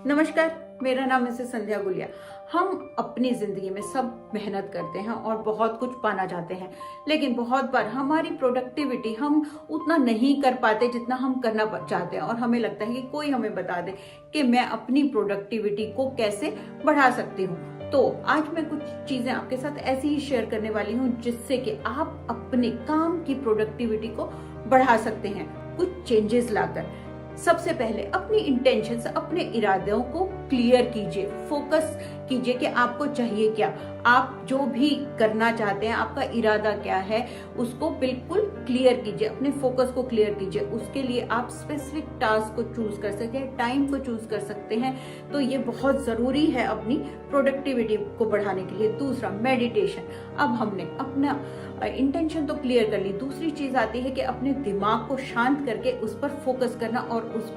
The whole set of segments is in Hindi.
नमस्कार, मेरा नाम है संध्या गुलिया। हम अपनी जिंदगी में सब मेहनत करते हैं और बहुत कुछ पाना चाहते हैं, लेकिन बहुत बार हमारी प्रोडक्टिविटी हम उतना नहीं कर पाते जितना हम करना चाहते हैं और हमें लगता है कि कोई हमें बता दे कि मैं अपनी प्रोडक्टिविटी को कैसे बढ़ा सकती हूँ। तो आज मैं कुछ चीजें आपके साथ ऐसी ही शेयर करने वाली हूँ जिससे कि आप अपने काम की प्रोडक्टिविटी को बढ़ा सकते हैं कुछ चेंजेस लाकर। सबसे पहले अपनी इंटेंशंस, अपने इरादों को क्लियर कीजिए, फोकस कीजिए कि आपको चाहिए क्या, आप जो भी करना चाहते हैं, आपका इरादा क्या है, उसको बिल्कुल क्लियर कीजिए, अपने फोकस को क्लियर कीजिए। उसके लिए आप स्पेसिफिक टास्क को चूज कर सकते हैं, टाइम को चूज कर सकते हैं। तो ये बहुत जरूरी है अपनी प्रोडक्टिविटी को बढ़ाने के लिए। दूसरा, मेडिटेशन। अब हमने अपना इंटेंशन तो क्लियर कर ली, दूसरी चीज आती है कि अपने दिमाग को शांत करके उस पर फोकस करना और उस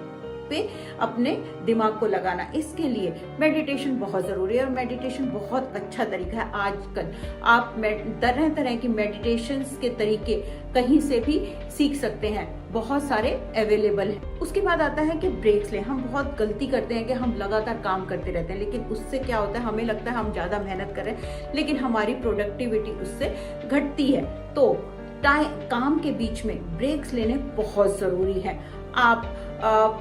पे अपने दिमाग को लगाना। इसके लिए मेडिटेशन बहुत जरूरी है और मेडिटेशन बहुत अच्छा तरीका है। आजकल आप तरह तरह की मेडिटेशंस के तरीके कहीं से भी सीख सकते हैं, बहुत सारे अवेलेबल हैं। उसके बाद आता है कि ब्रेक्स लें। हम बहुत गलती करते हैं कि हम लगातार काम करते रहते हैं, लेकिन उससे क्या होता है, हमें लगता है हम ज्यादा मेहनत कर रहे हैं, लेकिन हमारी प्रोडक्टिविटी उससे घटती है। तो काम के बीच में ब्रेक्स लेने बहुत जरूरी है। आप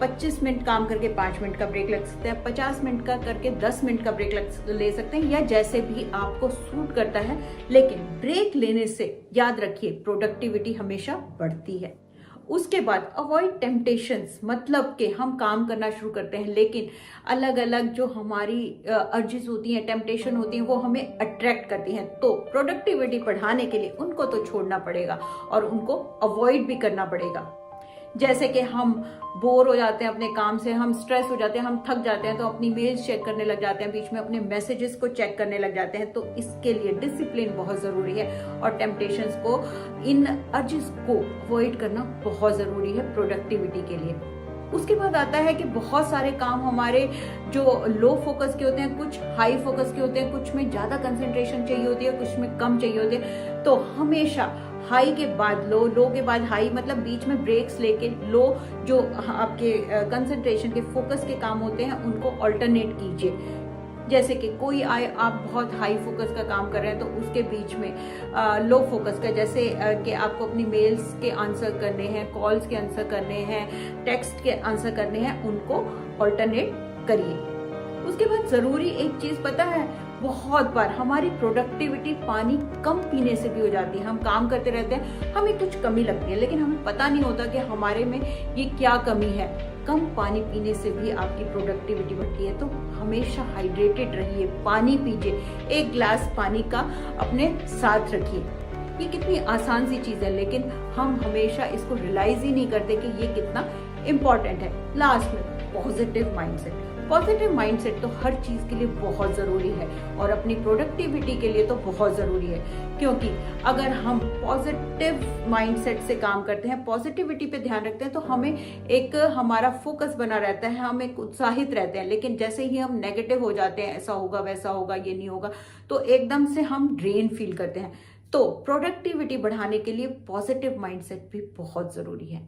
25 मिनट काम करके 5 मिनट का ब्रेक लग सकते हैं, 50 मिनट का करके 10 मिनट का ब्रेक ले सकते हैं, या जैसे भी आपको सूट करता है। लेकिन ब्रेक लेने से याद रखिए प्रोडक्टिविटी हमेशा बढ़ती है। उसके बाद अवॉइड टेम्पटेशंस, मतलब कि हम काम करना शुरू करते हैं लेकिन अलग अलग जो हमारी अर्जिस होती हैं, टेम्पटेशन होती हैं, वो हमें अट्रैक्ट करती हैं। तो प्रोडक्टिविटी बढ़ाने के लिए उनको तो छोड़ना पड़ेगा और उनको अवॉइड भी करना पड़ेगा। जैसे कि हम बोर हो जाते हैं अपने काम से, हम स्ट्रेस हो जाते हैं, हम थक जाते हैं, तो अपनी मेल्स चेक करने लग जाते हैं, बीच में अपने मैसेजेस को चेक करने लग जाते हैं। तो इसके लिए डिसिप्लिन बहुत जरूरी है और टेम्पटेशंस को, इन अर्जेस को अवॉइड करना बहुत जरूरी है प्रोडक्टिविटी के लिए। उसके बाद आता है कि बहुत सारे काम हमारे जो लो फोकस के होते हैं, कुछ हाई फोकस के होते हैं, कुछ में ज्यादा कंसंट्रेशन चाहिए होती है, कुछ में कम चाहिए होती है। तो हमेशा हाई के बाद लो, लो के बाद हाई, मतलब बीच में ब्रेक्स लेके लो, जो आपके कंसंट्रेशन के फोकस के काम होते हैं उनको ऑल्टरनेट कीजिए। जैसे कि कोई आप बहुत हाई फोकस का काम कर रहे हैं तो उसके बीच में लो फोकस का, जैसे कि आपको अपनी मेल्स के आंसर करने हैं, कॉल्स के आंसर करने हैं, टेक्स्ट के आंसर करने हैं, उनको ऑल्टरनेट करिए। उसके बाद जरूरी एक चीज पता है, बहुत बार हमारी प्रोडक्टिविटी पानी कम पीने से भी हो जाती है। हम काम करते रहते हैं, हमें कुछ कमी लगती है, लेकिन हमें पता नहीं होता कि हमारे में ये क्या कमी है। कम पानी पीने से भी आपकी प्रोडक्टिविटी बढ़ती है। तो हमेशा हाइड्रेटेड रहिए, पानी पीजिए, 1 गिलास पानी का अपने साथ रखिए। ये कितनी आसान सी चीज है, लेकिन हम हमेशा इसको रियलाइज ही नहीं करते कि ये कितना इम्पोर्टेंट है। लास्ट में पॉजिटिव माइंडसेट। पॉजिटिव माइंडसेट तो हर चीज के लिए बहुत जरूरी है और अपनी प्रोडक्टिविटी के लिए तो बहुत जरूरी है, क्योंकि अगर हम पॉजिटिव माइंडसेट से काम करते हैं, पॉजिटिविटी पे ध्यान रखते हैं, तो हमें एक हमारा फोकस बना रहता है, हम एक उत्साहित रहते हैं। लेकिन जैसे ही हम नेगेटिव हो जाते हैं, ऐसा होगा वैसा होगा, ये नहीं होगा, तो एकदम से हम ड्रेन फील करते हैं। तो प्रोडक्टिविटी बढ़ाने के लिए पॉजिटिव माइंडसेट भी बहुत जरूरी है।